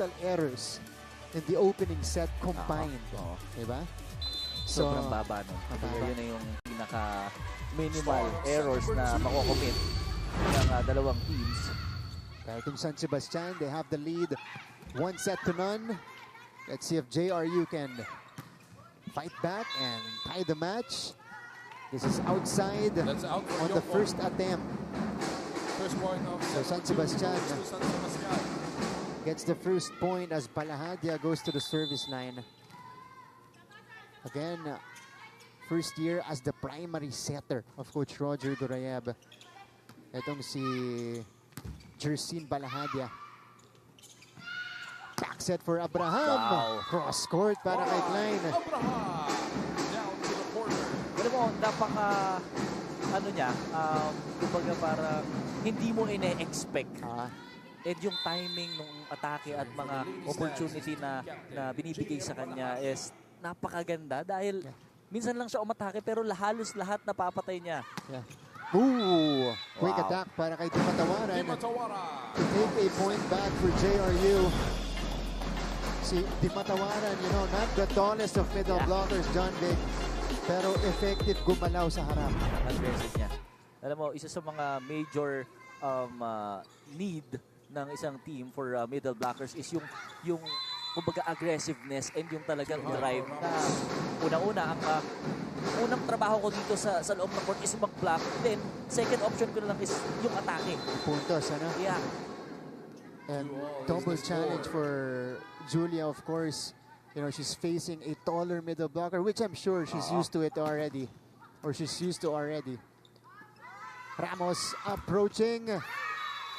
total errors in the opening set combined. Diba? Sobrang baba nun. Yun na yung pinaka-minimal errors na makocommit ng dalawang teams. Pero itong San Sebastian, they have the lead 1-0. Let's see if JRU can fight back and tie the match. This is outside Out on the first attempt. First point of So San Sebastian gets the first point as Balahadia goes to the service line. Again, first year as the primary setter of Coach Roger Gorayev. Itong si Jersin Balahadia. Back set for Abraham. Wow. Cross court para kay Klein. Abraham down to the corner. Alam mo, napaka, kumbaga para hindi mo ine-expect. And yung timing ng atake at mga opportunity na binibigay sa kanya is napakaganda dahil minsan lang siya umatake pero halos lahat napapatay niya. Yeah. Ooh! Quick Wow. attack para kay Dimatawaran. Matawara. To take a point back for JRU. Si Dimatawaran, you know, not the tallest of middle blockers, John Vic, pero effective gumalaw sa harap. Aggressive niya. Alam mo, isa sa mga major need ng isang team for middle blockers is yung kumbaga aggressiveness and yung talagang drive na una-una ang unang trabaho ko dito sa loob ng court is mag-block. Then, second option ko na lang is yung atake. Puntos, ano? Yeah. And double challenge for Julia, of course. You know, she's facing a taller middle blocker, which I'm sure she's used to it already. Or she's used to already. Ramos approaching.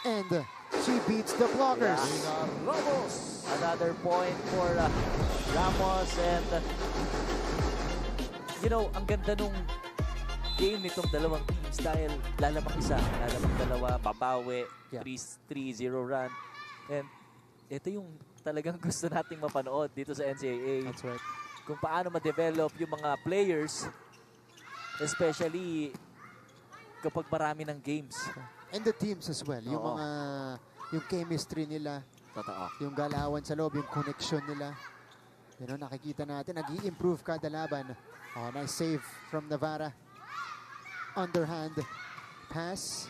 And she beats the blockers. Ramos. Another point for Ramos and you know, ang ganda nung game nitong dalawang teams dahil lalamang isa, lalamang dalawa, babawi, 3-0 run. And ito yung talagang gusto nating mapanood dito sa NCAA. That's right. Kung paano ma-develop yung mga players, especially kapag marami ng games. And the teams as well. Yung mga, yung chemistry nila. Totoo. Yung galawan sa loob, yung connection nila. You know, nakikita natin, nag-i-improve kada laban. Oh, nice save from Navarra. Underhand pass.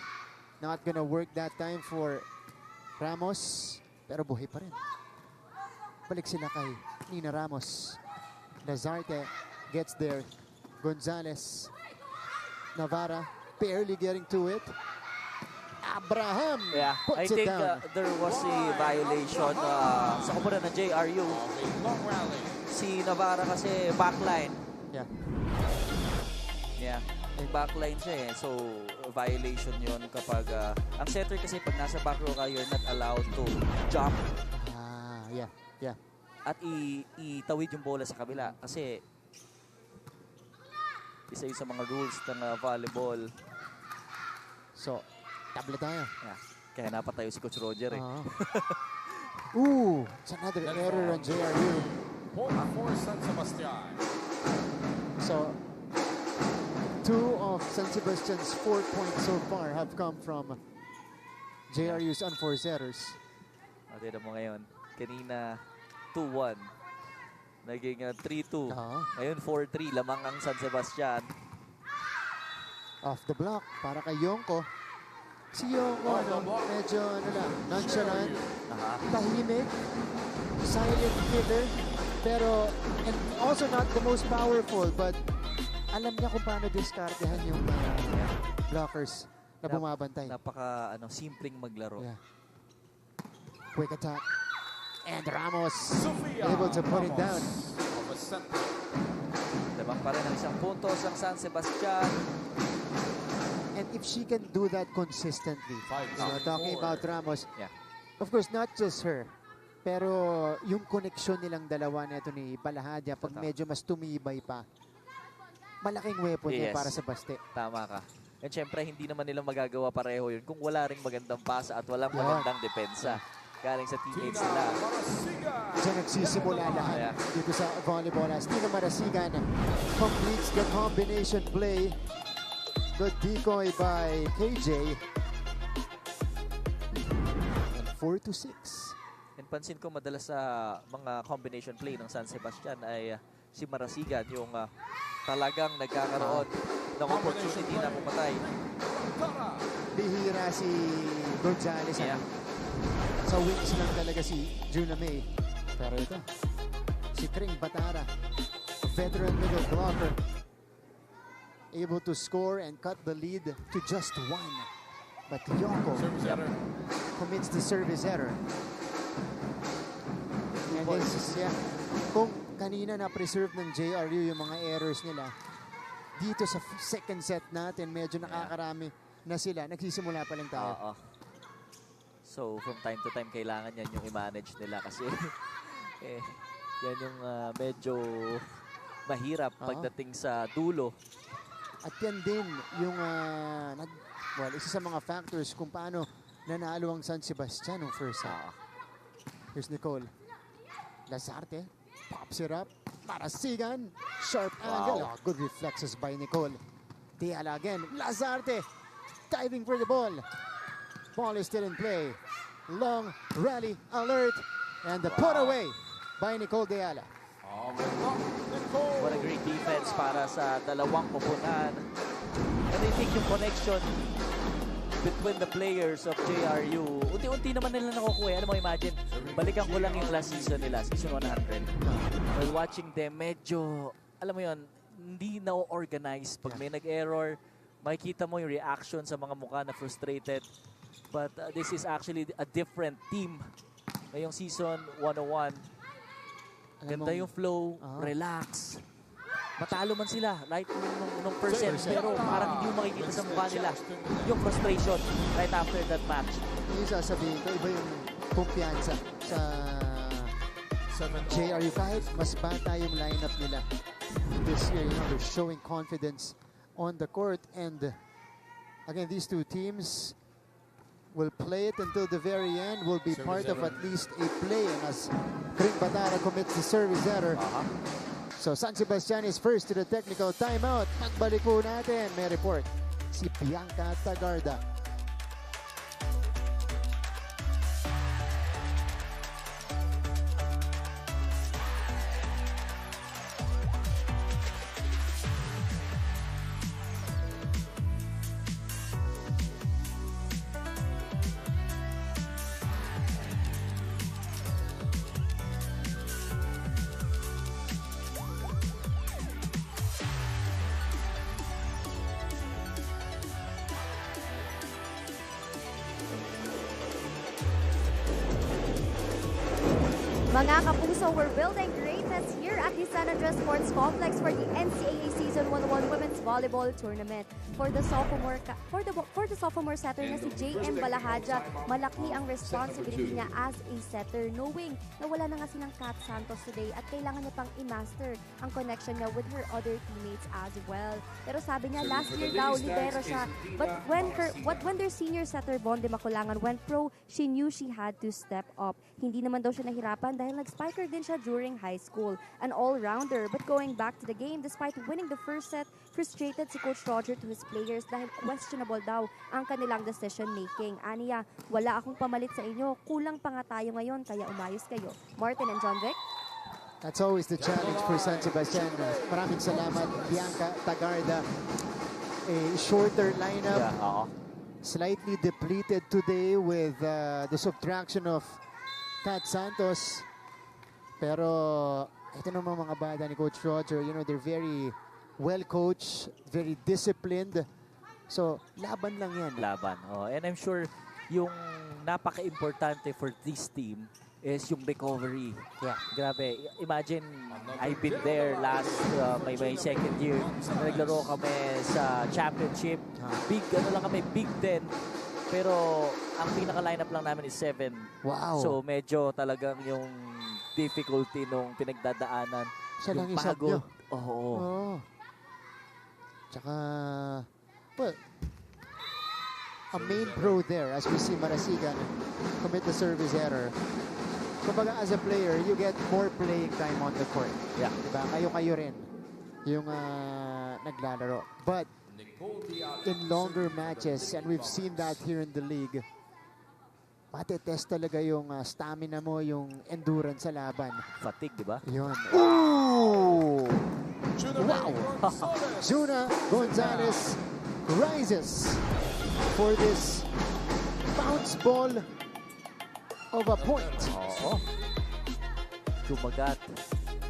Not gonna work that time for Ramos. Pero buhay pa rin. Balik sila kay Nina Ramos. Lazarte gets there. Gonzalez. Navarra barely getting to it. Abraham I puts it think down. there was a violation sa kumura ng JRU. Long rally. Si Navarra kasi backline. Yeah. Yeah. Backline siya eh. So, violation yon kapag ang setter kasi pag nasa back row ka, you're not allowed to jump Yeah. at itawid yung bola sa kabila. Kasi isa yung sa mga rules ng volleyball. So, tabla tayo. Yeah. Kaya napatayo si Coach Roger eh. Ooh, it's another error on JRU. Point for San Sebastian. So, 2 of San Sebastian's 4 points so far have come from JRU's unforced errors. Tignan mo ngayon. Kanina, 2-1. Naging 3-2. Ngayon, 4-3. Lamang ang San Sebastian. Off the block para kay Yonko. Si Yonko, medyo nonchalant, tahimik, silent hitter, pero, and also not the most powerful, but alam niya kung paano diskartehan yung blockers na bumabantay. Napaka simpleng maglaro. Yeah. Quick attack. And Ramos Sofia able to put it down. Labang pa rin ang isang puntos ang San Sebastian. And if she can do that consistently, talking about Ramos, of course, not just her, pero yung connection nilang dalawa nito ni Balahadia, pag medyo mas tumibay pa, malaking weapon niya para sa baste. Tama ka. And syempre, hindi naman nila magagawa pareho yun kung wala ring magandang pasa at walang magandang depensa. Galing sa teammates nila. Diyan nagsisimula lahat dito sa volleyball. As Tina Marasigan completes the combination play. Good decoy by KJ. And 4-6. And pansin ko madalas sa mga combination play ng San Sebastian ay si Marasigan yung talagang nagkakaroon ng opportunity na pumatay. Tara. Bihira si Gonzales. Yeah. Sa wings lang talaga si Juna May. Pero ito, si Kring Batara, a veteran middle blocker, able to score and cut the lead to just 1. But Yoko Service error. commits the service error. And this is, kung kanina na-preserve ng JRU yung mga errors nila, dito sa second set natin, medyo nakakarami na sila. Nagsisimula pa lang tayo. Oo. So, from time to time, kailangan yan yung i-manage nila kasi yan yung medyo mahirap pagdating sa dulo. At yan din yung isa sa mga factors kung paano nanalo ang San Sebastian ng first half. Here's Nicole. Lazarte pops it up. Marasigan. Sharp angle. Oh, good reflexes by Nicole. Tiala again. Lazarte diving for the ball. Ball is still in play. Long rally alert. And the put away by Nicole Deala. What a great defense para sa dalawang koponan. And I think yung connection between the players of JRU, unti-unti naman nila nakukuha. Alam mo, imagine, balikan ko lang yung last season nila, season 100. While watching them, medyo, alam mo yun, hindi na-organize. Pag may nag-error, makikita mo yung reaction sa mga mukha na frustrated. But this is actually a different team. Ngayong season 101, ganda yung flow, relax. Matalo man sila, right nung percent, pero parang hindi mo makikita sa mukha nila yung frustration right after that match. Yung sasabihin ko, iba yung kumpiyansa sa JRU. Kahit mas bata yung lineup nila this year, they're showing confidence on the court. And again, these two teams will play it until the very end, will be part of at least a play. And as Kring Batara commits the service error, so San Sebastian is first to the technical timeout. Pagbalik po natin, may report si Bianca Tagarda. Mga kapuso, we're building greatness here at the San Andres Sports Complex for the NCAA Season 101 Women's Volleyball Tournament. For the sophomore setter na si JM Balahadja, malaki ang responsibility niya as a setter, knowing na wala na nga silang Kat Santos today at kailangan niya pang i-master ang connection niya with her other teammates as well. Pero sabi niya, last year daw, libero siya. But when their senior setter, Bonde Makulangan, went pro, she knew she had to step up. Hindi naman daw siya nahirapan dahil nag-spiker din siya during high school. An all-rounder. But going back to the game, despite winning the first set, frustrated si Coach Roger to his players dahil questionable daw ang kanilang decision-making. Aniya, wala akong pamalit sa inyo. Kulang pa nga tayo ngayon, kaya umayos kayo. Martin and John Vic? That's always the challenge for San Sebastian. Maraming salamat, Bianca Tagarda. A shorter lineup. Slightly depleted today with the subtraction of Kat Santos. Pero ito naman mga bata ni Coach Roger, they're very well coached, very disciplined. So, laban lang yan. Laban. And I'm sure yung napaka-importante for this team is yung recovery. Yeah. Grabe. Imagine, I've been there last, my second year. Naglaro kami sa championship. Big Ten. Pero ang pinaka-lineup lang namin is 7. Wow. So medyo talagang yung difficulty nung pinagdadaanan. Siya lang yung isang nyo. Oo. Tsaka, well, a main pro there as we see Marasigan commit the service error. Kumbaga as a player, you get more playing time on the court. Yeah. Diba? Kayo rin yung naglalaro. But in longer matches, and we've seen that here in the league, Matetest talaga yung stamina mo, yung endurance sa laban. Fatigue, di ba? Yun. Ooh! Juna Wow. Gonzalez. Juna Gonzalez rises for this bounce ball of a point. Oo. Kumagat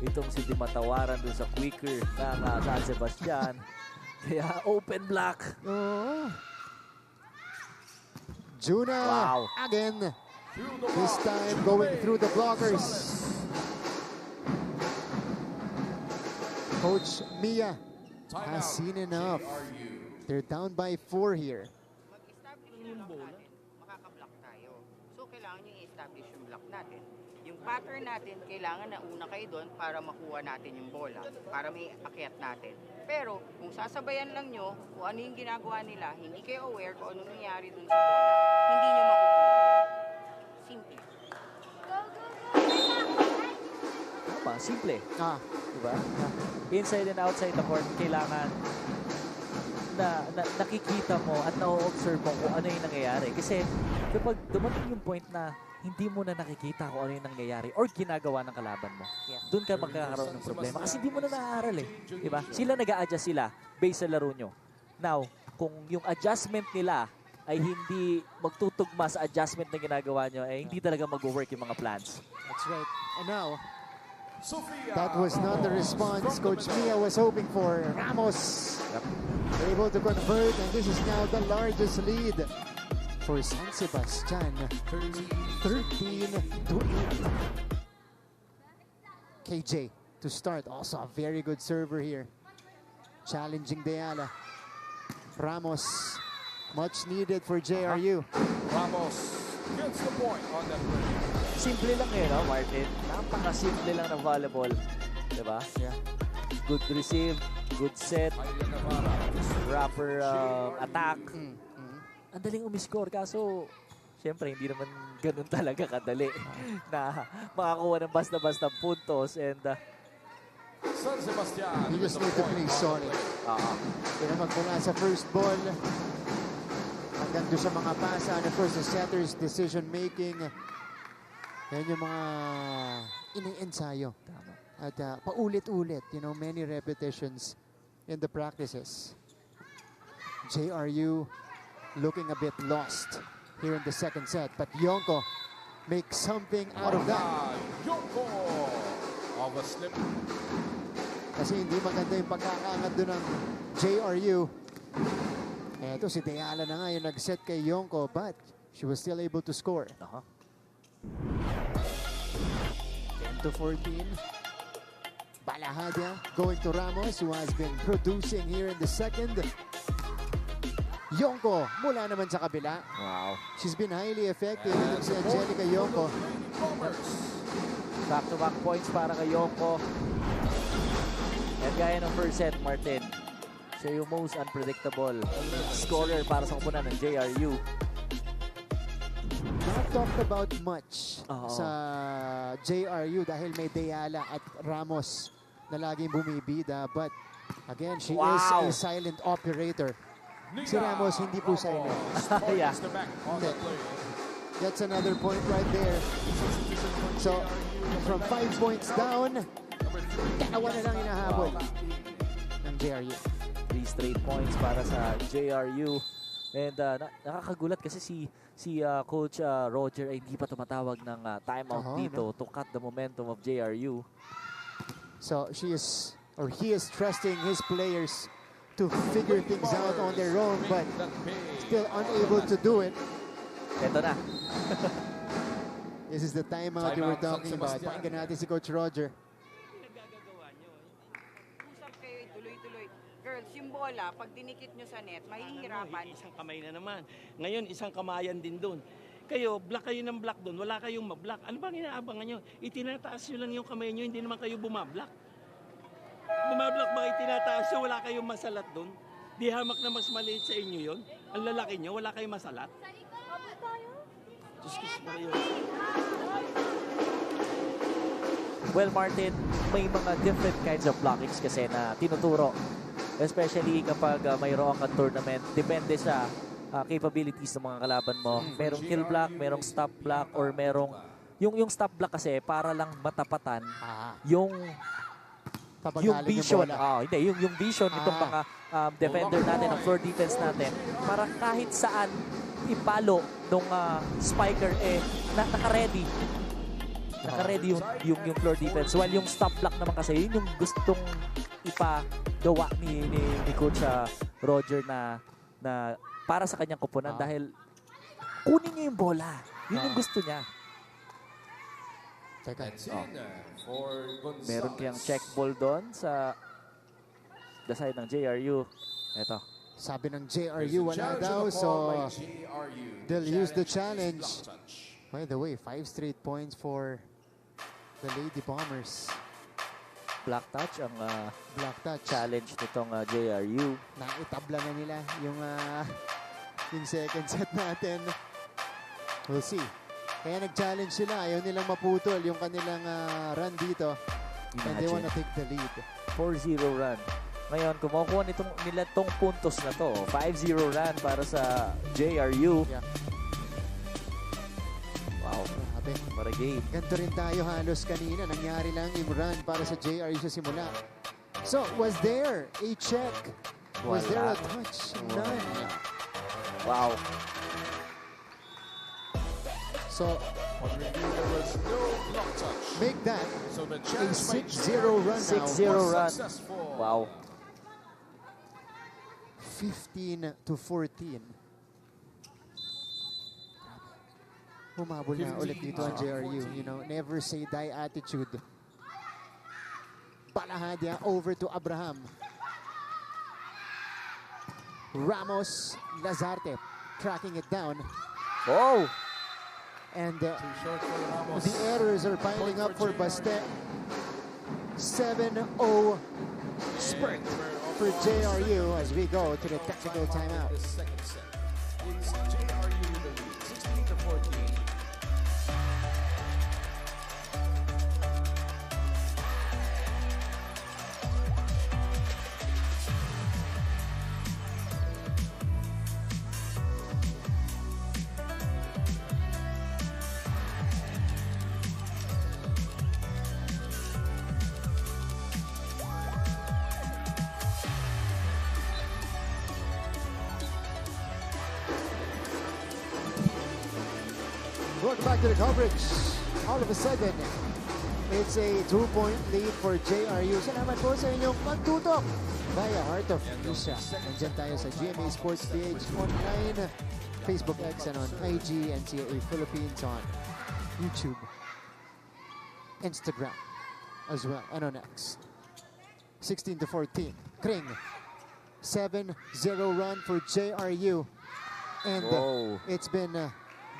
itong si Di Matawaran dun sa quicker ng San Sebastian. Kaya open block. Oh. Juna Wow. again. Through the This box, time Juna going through the blockers. Gonzalez. Coach Mia Timeout. has seen enough. JRU. They're down by 4 here. Mag-establish yung block natin, makaka-block tayo. So, kailangan nyo i-establish yung block natin. Yung pattern natin, kailangan na una kayo doon para makuha natin yung bola, para may akyat natin. Pero, kung sasabayan lang nyo, kung ano yung ginagawa nila, hindi kayo aware kung ano nangyayari doon sa bola, hindi nyo makukuha yun. Simple. Tama, simple. Ah, Diba? Inside and outside the court, kailangan na nakikita mo at na-observe mo kung ano yung nangyayari. Kasi kapag dumating yung point na hindi mo na nakikita kung ano yung nangyayari or ginagawa ng kalaban mo, doon ka magkakaroon ng problema. Kasi hindi mo na naaaral eh. Diba? Sila nag-a-adjust sila based sa laro nyo. Now, kung yung adjustment nila ay hindi magtutugma sa adjustment na ginagawa nyo, eh hindi talaga mag-work yung mga plans. that's right. And now, Sofia that was not the response Coach Mia was hoping for. Ramos able to convert, and this is now the largest lead for San Sebastian. 13 to 8. KJ to start, also a very good server here. Challenging Deala. Ramos, much needed for JRU. Ramos gets the point on that break. Simple lang eh, no, Martin? Napaka-simple lang ng volleyball. Diba? Yeah. Good receive, good set, Ayala Navarra. proper attack. Mm. Ang daling umiscore, kaso syempre hindi naman ganun talaga kadali na makakuha ng basta-basta puntos and San Sebastian. You just with need the to point play on the solid. play. Kaya magmula sa first ball hanggang doon sa mga pasa, and of course the setter's decision making. Yan yung mga ini-ensayo. tama. At paulit-ulit, you know, many repetitions in the practices. JRU looking a bit lost here in the second set, but Yonko makes something out of that. Yoko of a slip. Kasi hindi maganda yung pagkakaangat doon ng JRU. Eto si Deala na nga yung nag-set kay Yonko, but she was still able to score. 10 to 14. Balahada going to Ramos, who has been producing here in the second. Yonko mula naman sa kabila. Wow. She's been highly effective. Ito si Angelica Yonko. Back-to-back points para kay Yonko. And gaya ng first set, Martin, siya yung most unpredictable scorer para sa kupunan ng JRU. Not talked about much Oo. sa JRU dahil may Deala at Ramos na laging bumibida. But again, she is Wow. a silent operator. Si Ramos hindi po silent. Yeah. The back on the play. That's another point right there. So, from 5 points down, dalawa na lang hinahabol ng JRU. 3 straight points para sa JRU. And nakakagulat kasi si Coach Roger ay hindi pa tumatawag ng timeout Oo, dito to cut the momentum of JRU. So, he is trusting his players to figure things out on their own, but still unable to do it. Ito na. This is the timeout we were Timeout, talking San about. Sebastian. Pakinggan natin si Coach Roger. Pinagagagawa nyo. Usap kayo, tuloy-tuloy. Girls, yung bola, pag dinikit nyo sa net, mahihirapan. Isang kamay na naman. Ngayon, isang kamayan din doon. Kayo, block kayo ng block doon. Wala kayong mablock. Ano bang inaabangan nyo? Itinataas nyo lang yung kamay nyo, hindi naman kayo bumablock. Bumablock ba itinataas nyo, wala kayong masalat doon? Di hamak na mas maliit sa inyo yon. Ang lalaki nyo, wala kayong masalat. Diyos ko sa yun. Well, Martin, may mga different kinds of blockings kasi na tinuturo. Especially kapag mayroon kang tournament. Depende sa capabilities ng mga kalaban mo. Merong kill block, merong stop block, or merong yung stop block kasi para lang matapatan yung Papagaling vision. yung bola. Hindi, yung vision nitong mga defender natin, ang floor defense natin, para kahit saan ipalo nung spiker naka-ready. Naka-ready yung floor defense. While yung stop block naman kasi, yun yung gustong ipagawa ni Coach Roger na para sa kanyang koponan dahil kunin niya yung bola. Yun yung gusto niya. Teka. Meron kayang check ball doon sa the side ng JRU. Ito. Sabi ng JRU, wala daw. So, they'll use the challenge. By the way, 5 straight points for the Lady Bombers. Black touch ang Black touch. challenge nitong JRU. Naitabla na nila yung second set natin. We'll see. Kaya nag-challenge sila. Ayaw nilang maputol yung kanilang run dito. And they wanna take the lead. 4-0 run. Ngayon, kumukuha nila tong puntos na to. 5-0 run para sa JRU. Yeah. Wow. Grabe. Para game. Ganito rin tayo halos kanina. Nangyari lang yung run para sa JRU sa simula. So, was there a check? Was there a touch? None. Wow. So, There was no block touch. make that So the a chance by 6-0 run now. 6-0 run. successful. Wow. 15-14. Humabol na ulit dito ang JRU. You know, never say die attitude. Balahadia over to Abraham. Ramos, Lazarte tracking it down. Oh! And Too short for Ramos. the errors are piling up for Baste. 7-0 spurt for JRU as we go to the technical timeout. The second set. It's JRU the lead, 16-14. Welcome back to the coverage. All of a sudden, it's a 2-point lead for JRU. Salamat po sa inyong pagtutok via Heart of Asia. Nandiyan tayo sa GMA Sports PH online, Facebook X, and on IG, NCAA Philippines on YouTube, Instagram as well, and on X. 16-14. Kring. 7-0 run for JRU. And Whoa. it's been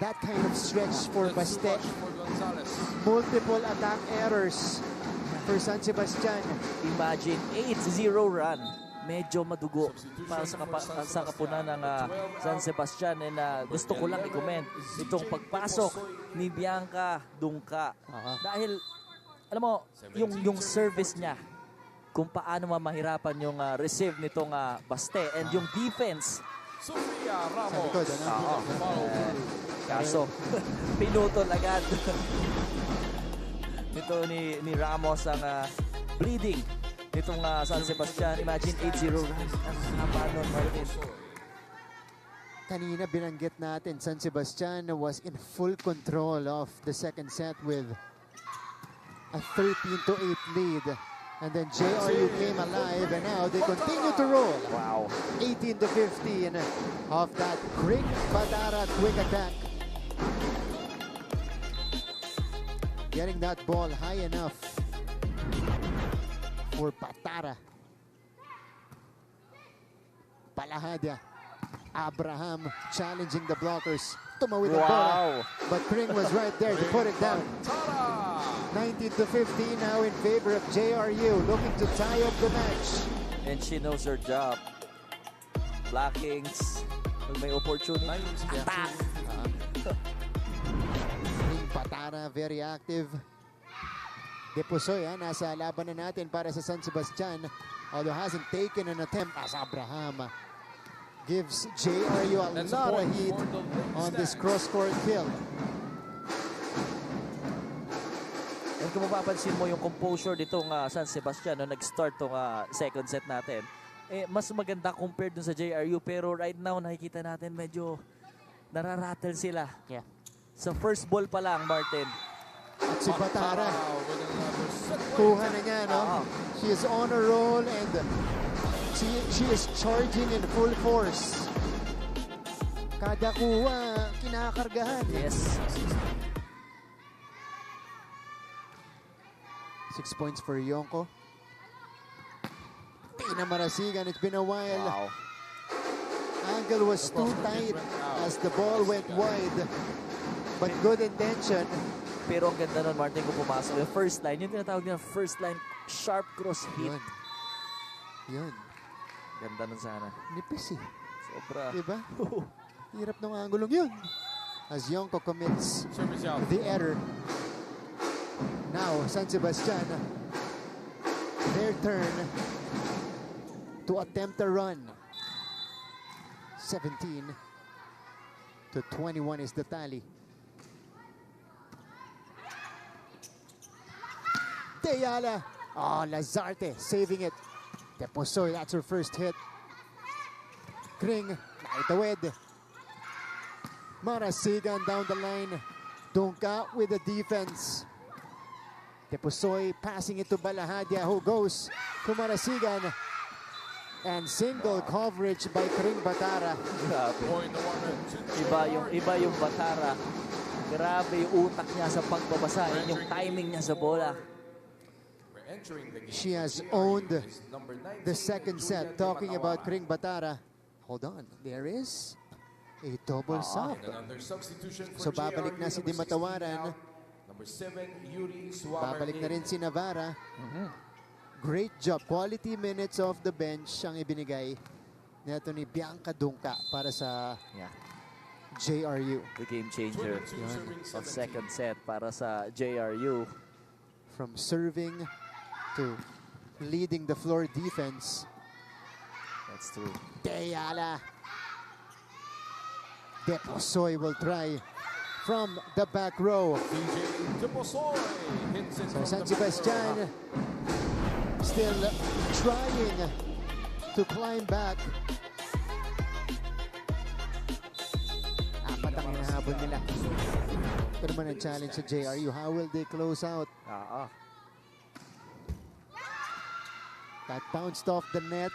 that kind of stretch for That's too Baste. much for Gonzalez. Multiple attack errors for San Sebastian. Imagine, 8-0 run. Medyo madugo para sa kapunan ng San Sebastian. And gusto ko lang i-comment itong pagpasok ni Bianca Dungka. Dahil, alam mo, yung service niya, kung paano mamahirapan yung receive nitong Baste. And yung defense, Sofia Sa Ramos. likod, ano? Follow through. kaso, pinutol agad. Nito ni Ramos ang bleeding nitong San Sebastian. Imagine 8-0 run. Ang haba nun, Martin. Kanina binanggit natin, San Sebastian was in full control of the second set with a 13-8 lead. And then JRU came alive, and now they continue to roll. Wow. 18-15 of that Kring Batara quick attack. Getting that ball high enough for Batara. Palahadia. Abraham challenging the blockers. Tumawid ang bola. Wow. But Kring was right there to put it down. 19-15 now in favor of JRU, looking to tie up the match. And she knows her job. Blockings. Pag may opportunity. Attack. Kring Batara, very active. Depusoy, nasa laban na natin para sa San Sebastian. Although hasn't taken an attempt as Abraham gives JRU a That's lot of point heat for the Lady on this Stars. cross-court kill. And kung mapapansin mo yung composure nitong San Sebastian no, nag-start tong second set natin, mas maganda compared dun sa JRU. Pero right now, nakikita natin medyo nararattle sila. Yeah. Sa first ball pa lang, Martin. At si Batara, With another set point. kuha na niya, no? Oo. She is on a roll and she is charging in full force. Kada kuha, kinakargahan. Yes. 6 points for Yonko. Marasigan, it's been a while. Wow. Angle was too tight as the ball went wide. But good intention. Pero ang ganda nun, Martin, kung pumasok. Yung first line, yung tinatawag nila first line, sharp cross hit. Yun. Ganda nun sana. Nipis eh. Sobra. Diba? Hirap ng angulong yun. As Yonko commits Service out. the error. Now, San Sebastian, their turn to attempt a run. 17 to 21 is the tally. Deyala. Oh, Lazarte saving it. Deposoy, that's her first hit. Kring, naitawid. Marasigan down the line. Dungka with the defense. Deposoy passing it to Balahadia, who goes to Marasigan. And single coverage by Kring Batara. Grabe. Point the one to Iba yung Batara. Grabe yung utak niya sa pagbabasa. Yun yung timing niya sa bola. We're entering the game. She has owned Is number 19, the second Julia set. Talking about Timatawa. Kring Batara. Hold on, there is a double sub. And another substitution for So babalik JRU, na si number 16 Dimatawaran. out. Number 7, Yuri Suamer. Babalik na rin si Navarra. Great job. Quality minutes off the bench ang ibinigay neto ni Bianca Dungka para sa Yeah. JRU. The game changer 22 serving of 17. second set para sa JRU. From serving to leading the floor defense. That's true. Deyala. Deposoy will try from the back row. DJ Deposoy hits it So from San the back row. Sebastian still trying to climb back. Apat ang hinahabol nila. Ito naman ang challenge sa JRU. How will they close out? That bounced off the net.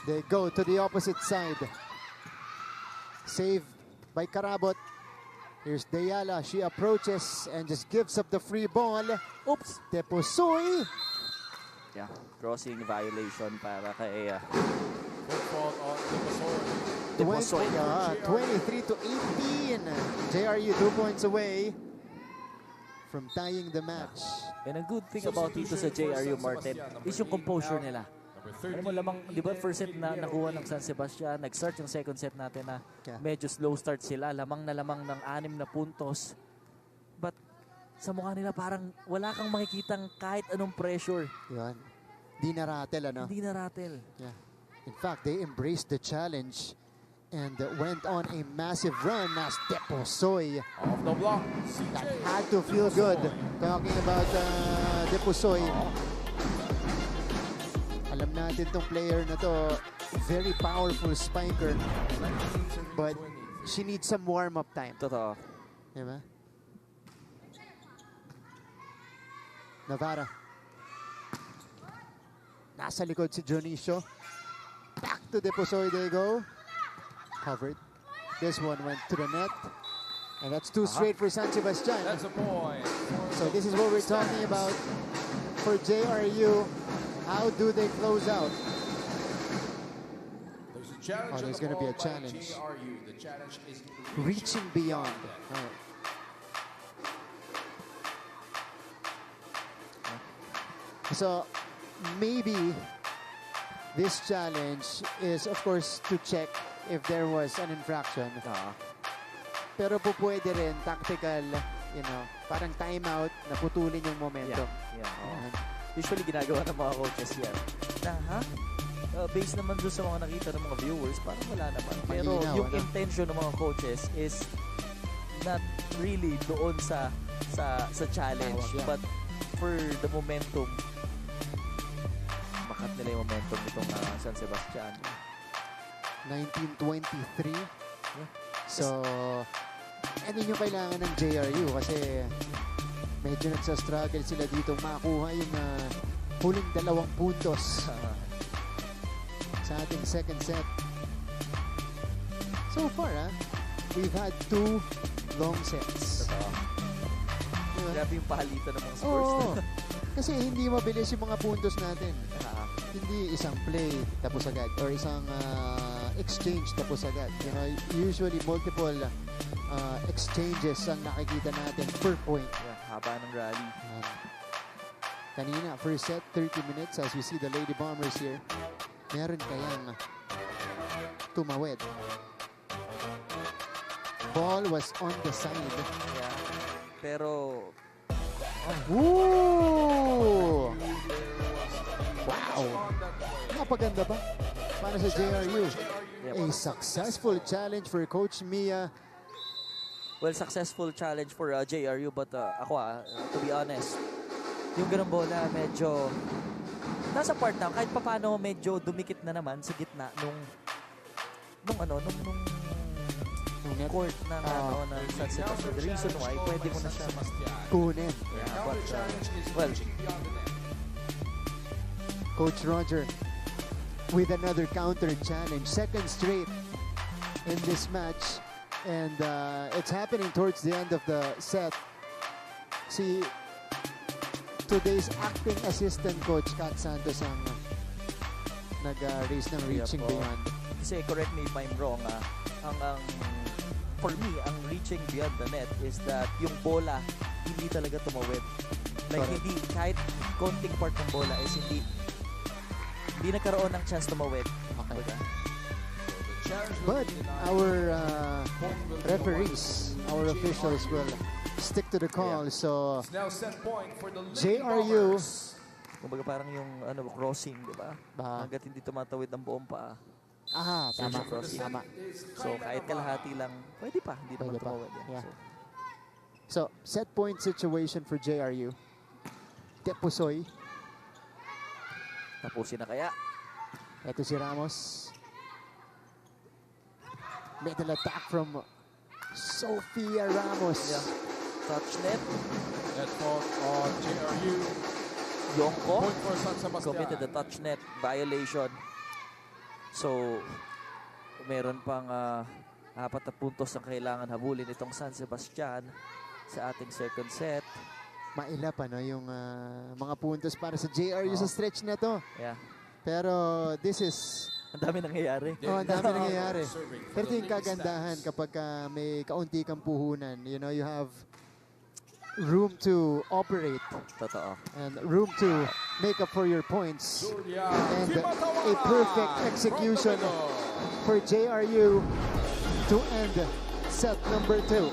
They go to the opposite side. Saved by Karabot. Here's Deyala. She approaches and just gives up the free ball. Oops! Deposoy. Yeah, crossing violation para kay Good fault on Deposoy. Deposoy. 23 to 18. JRU 2 points away from tying the match. And ang good thing about dito sa JRU, Martin, is yung composure nila. Alam mo lamang, di ba first set na nakuha ng San Sebastian, nag-start yung second set natin na Yeah. medyo slow start sila, lamang ng 6 na puntos. But sa mukha nila parang wala kang makikitang kahit anong pressure. Yun. Di naratel, ano? Hindi na rattle. Yeah. In fact, they embraced the challenge and went on a massive run as Deposoy. Off the block. That CJ had to feel good. Talking about Deposoy. Alam natin tong player na to, very powerful spiker, but she needs some warm-up time. Totoo. Diba? Navarra. Nasa likod si Dionisio. Back to Deposoy they go. Covered. This one went to the net. And that's two straight for San Sebastian. That's a point. So this is what we're talking about for JRU. How do they close out? There's a challenge. Oh, there's on the gonna be a ball by challenge. JRU. The challenge is Reaching beyond. Oh. So maybe this challenge is of course to check if there was an infraction. Pero po pwede rin tactical, you know, parang timeout, naputulin yung momentum. Yeah. Usually ginagawa ng mga coaches yan. based naman doon sa mga nakita ng mga viewers, parang wala naman. Pero Malinaw, yung ano? intention ng mga coaches is not really doon sa challenge, Tawag yan. but for the momentum. Makat nila yung momentum nitong San Sebastian. 1923. Yeah. So, ano yung kailangan ng JRU kasi medyo nagsa-struggle sila dito makuha yung huling 2 puntos sa ating second set. So far, we've had 2 long sets. Totoo. Diba? Grabe yung palitan ng mga scores. Oo. Kasi hindi mabilis yung mga puntos natin. Ah, Hindi isang play tapos agad or isang exchange tapos agad. You know, usually multiple exchanges ang nakikita natin per point. yeah, haba ng rally. Kanina, first set, 30 minutes as we see the Lady Bombers here. Meron kayang tumawid. Ball was on the side. Yeah. Pero Woo! Wow! Napaganda ba? Para sa JRU. Yep. A successful challenge for Coach Mia. well, successful challenge for JRU, but ako to be honest, yung ganung bola medyo nasa part na kahit papaano medyo dumikit na naman sa gitna nung Net. court ng ng San Sebastian. The reason why pwede mo na siya Kunin. yeah, but well, Coach Roger with another counter challenge. Second straight in this match. And it's happening towards the end of the set. Si today's acting assistant coach, Kat Santos, ang nag-raise ng Reaching po. Beyond. Kasi correct me if I'm wrong, ang for me, ang reaching beyond the net is that yung bola hindi talaga tumawid. Like Correct. hindi, kahit konting part ng bola is hindi nagkaroon ng chance tumawid. Okay. Diba? But our referees, our officials will stick to the call. So Now set point for the JRU, Kumbaga parang yung crossing, di ba? Hanggat hindi tumatawid ang buong paa. tama. Crossing. Tama. So kahit kalahati lang, pwede pa. Hindi naman Pwede pa. tumawid. Yeah. So, So set point situation for JRU. Tepusoy. tapusin na kaya. Ito si Ramos. Middle attack from Sofia Ramos. Yeah. Touch net. Net fault on JRU. Yongko Point for San Sebastian. committed the touch net violation. So, meron pang 4 na puntos ang kailangan habulin itong San Sebastian sa ating second set. Maila pa no yung mga puntos para sa JRU sa stretch na to. Yeah. Pero this is Ang dami nangyayari. ang dami nangyayari. Pero ito yung kagandahan kapag may kaunti kang puhunan. You know, you have room to operate Totoo. and room to make up for your points. Julia And Timatawa a perfect execution from the middle. for JRU to end set number 2.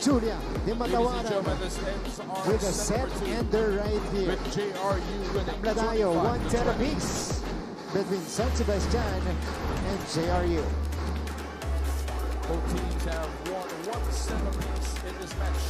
Julia Ladies and Dimatawaran gentlemen, this ends our with a set set number 2 ender right here. with JRU winning Tabla tayo, 1 set 25-20. apiece between San Sebastian and JRU. Both teams have won 1 set apiece in this match.